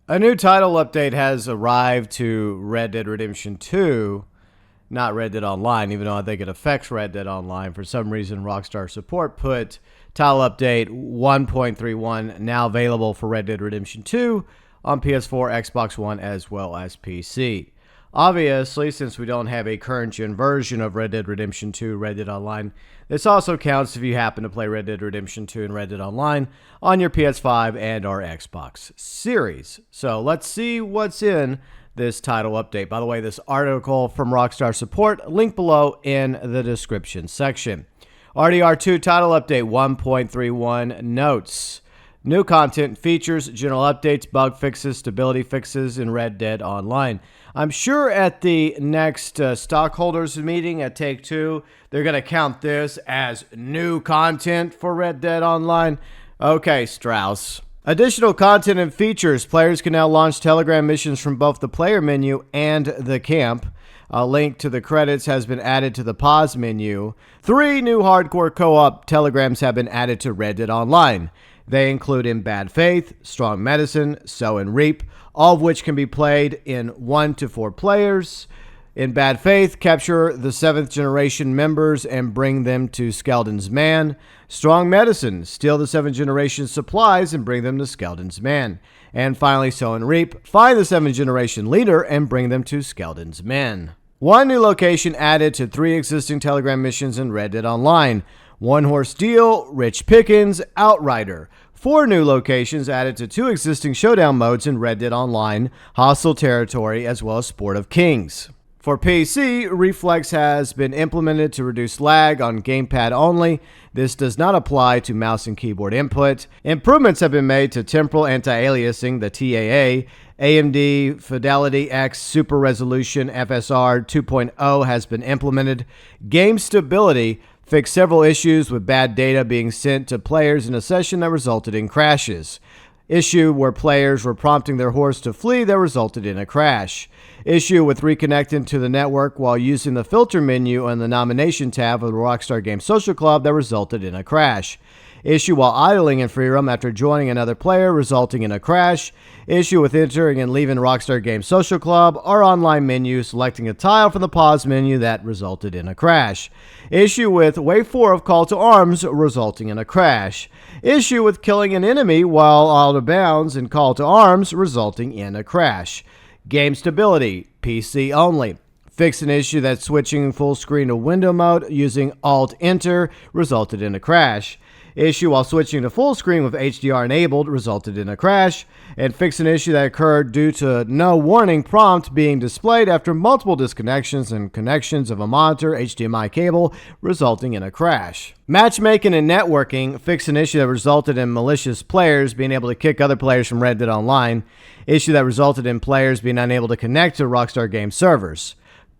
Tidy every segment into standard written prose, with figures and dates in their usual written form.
A new title update has arrived to Red Dead Redemption 2, not Red Dead Online, even though I think it affects Red Dead Online. For some reason, Rockstar Support put title update 1.31 now available for Red Dead Redemption 2 on PS4, Xbox One, as well as PC. Obviously, since we don't have a current-gen version of Red Dead Redemption 2 Red Dead Online, this also counts if you happen to play Red Dead Redemption 2 and Red Dead Online on your PS5 and or Xbox Series. So let's see what's in this title update. By the way, this article from Rockstar Support, link below in the description section. RDR2 title update 1.31 notes. New content, features, general updates, bug fixes, stability fixes in Red Dead Online. I'm sure at the next stockholders meeting at Take-Two, they're going to count this as new content for Red Dead Online. Okay, Strauss. Additional content and features. Players can now launch Telegram missions from both the player menu and the camp. A link to the credits has been added to the pause menu. 3 new hardcore co-op telegrams have been added to Red Dead Online. They include In Bad Faith, Strong Medicine, Sow and Reap, all of which can be played in 1 to 4 players. In Bad Faith, capture the 7th generation members and bring them to Skeldon's Man. Strong Medicine, steal the 7th generation supplies and bring them to Skeldon's Man. And finally, Sow and Reap, find the 7th generation leader and bring them to Skeldon's Men. 1 new location added to 3 existing Telegram missions in Red Dead Online. One Horse Deal, Rich Pickens, Outrider. 4 new locations added to 2 existing showdown modes in Red Dead Online, Hostile Territory, as well as Sport of Kings. For PC, Reflex has been implemented to reduce lag on gamepad only. This does not apply to mouse and keyboard input. Improvements have been made to temporal anti-aliasing, the TAA. AMD Fidelity X Super Resolution FSR 2.0 has been implemented. Game stability fixed several issues with bad data being sent to players in a session that resulted in crashes. Issue where players were prompting their horse to flee that resulted in a crash. Issue with reconnecting to the network while using the filter menu and the nomination tab of the Rockstar Games Social Club that resulted in a crash. Issue while idling in free roam after joining another player, resulting in a crash. Issue with entering and leaving Rockstar Games Social Club or online menu, selecting a tile from the pause menu that resulted in a crash. Issue with Wave 4 of Call to Arms, resulting in a crash. Issue with killing an enemy while out of bounds in Call to Arms, resulting in a crash. Game stability, PC only. Fix an issue that switching full screen to window mode using Alt-Enter resulted in a crash. Issue while switching to full screen with HDR enabled resulted in a crash. And fix an issue that occurred due to no warning prompt being displayed after multiple disconnections and connections of a monitor HDMI cable, resulting in a crash. Matchmaking and networking. Fix an issue that resulted in malicious players being able to kick other players from Red Dead Online. Issue that resulted in players being unable to connect to Rockstar Games servers.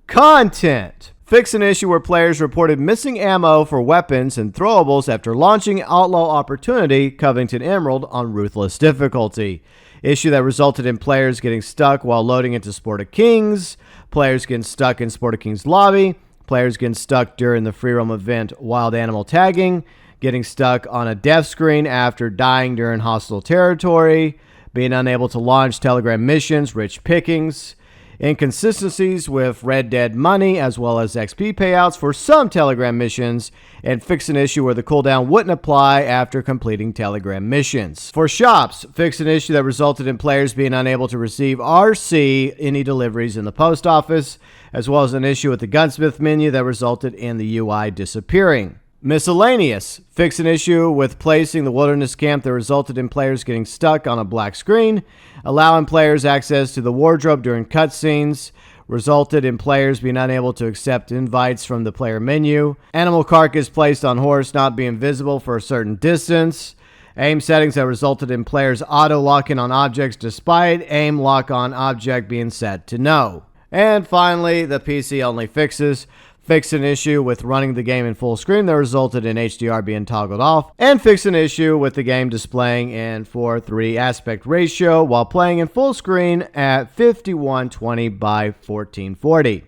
Content. Fix an issue where players reported missing ammo for weapons and throwables after launching Outlaw Opportunity Covington Emerald on Ruthless difficulty. Issue that resulted in players getting stuck while loading into Sport of Kings, players getting stuck in Sport of Kings lobby, players getting stuck during the free roam event Wild Animal Tagging, getting stuck on a death screen after dying during Hostile Territory, being unable to launch Telegram missions, Rich Pickings, inconsistencies with Red Dead money as well as XP payouts for some Telegram missions, and fix an issue where the cooldown wouldn't apply after completing Telegram missions. For shops, fix an issue that resulted in players being unable to receive RC any deliveries in the post office, as well as an issue with the gunsmith menu that resulted in the UI disappearing. Miscellaneous. Fix an issue with placing the wilderness camp that resulted in players getting stuck on a black screen. Allowing players access to the wardrobe during cutscenes resulted in players being unable to accept invites from the player menu. Animal carcass placed on horse not being visible for a certain distance. Aim settings that resulted in players auto-locking on objects despite aim lock on object being set to no. And finally, the PC-only fixes. Fix an issue with running the game in full screen that resulted in HDR being toggled off, and fix an issue with the game displaying in 4:3 aspect ratio while playing in full screen at 5120 by 1440.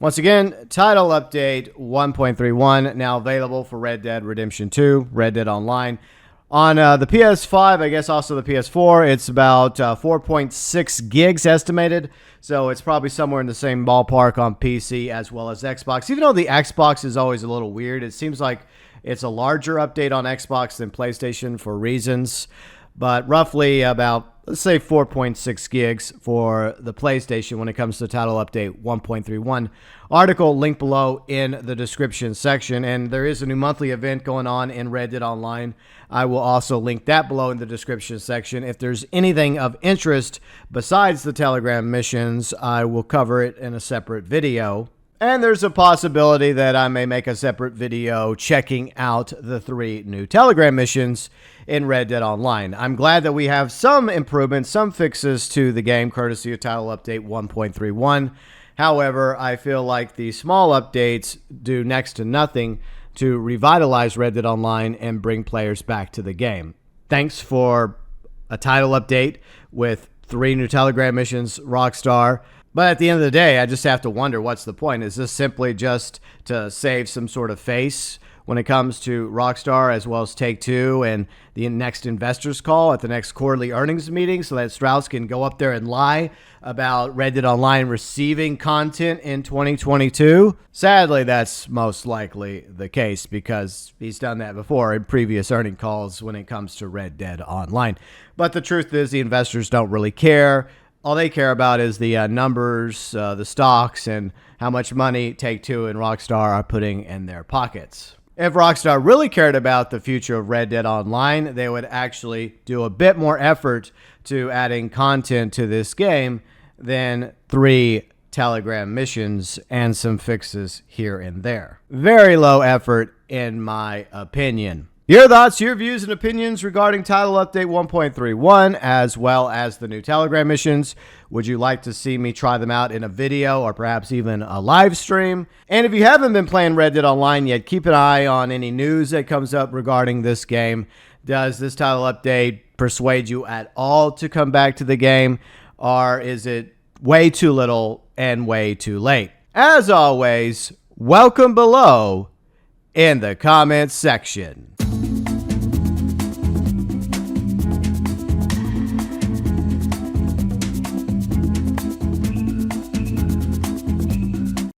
Once again, title update 1.31 now available for Red Dead Redemption 2, Red Dead Online. On the PS5, I guess also the PS4, it's about 4.6 gigs estimated. So it's probably somewhere in the same ballpark on PC as well as Xbox. Even though the Xbox is always a little weird, it seems like it's a larger update on Xbox than PlayStation for reasons. But roughly about, let's say 4.6 gigs for the PlayStation when it comes to title update 1.31. Article linked below in the description section. And there is a new monthly event going on in Red Dead Online. I will also link that below in the description section. If there's anything of interest besides the Telegram missions, I will cover it in a separate video. And there's a possibility that I may make a separate video checking out the 3 new Telegram missions in Red Dead Online. I'm glad that we have some improvements, some fixes to the game, courtesy of Title Update 1.31. However, I feel like the small updates do next to nothing to revitalize Red Dead Online and bring players back to the game. Thanks for a title update with 3 new Telegram missions, Rockstar. But at the end of the day, I just have to wonder, what's the point? Is this simply just to save some sort of face when it comes to Rockstar as well as Take-Two and the next investors call at the next quarterly earnings meeting so that Strauss can go up there and lie about Red Dead Online receiving content in 2022? Sadly, that's most likely the case because he's done that before in previous earning calls when it comes to Red Dead Online. But the truth is the investors don't really care. All they care about is the numbers, the stocks, and how much money Take-Two and Rockstar are putting in their pockets. If Rockstar really cared about the future of Red Dead Online, they would actually do a bit more effort to adding content to this game than 3 Telegram missions and some fixes here and there. Very low effort, in my opinion. Your thoughts, your views, and opinions regarding Title Update 1.31, as well as the new Telegram missions. Would you like to see me try them out in a video or perhaps even a live stream? And if you haven't been playing Red Dead Online yet, keep an eye on any news that comes up regarding this game. Does this title update persuade you at all to come back to the game, or is it way too little and way too late? As always, welcome below in the comments section.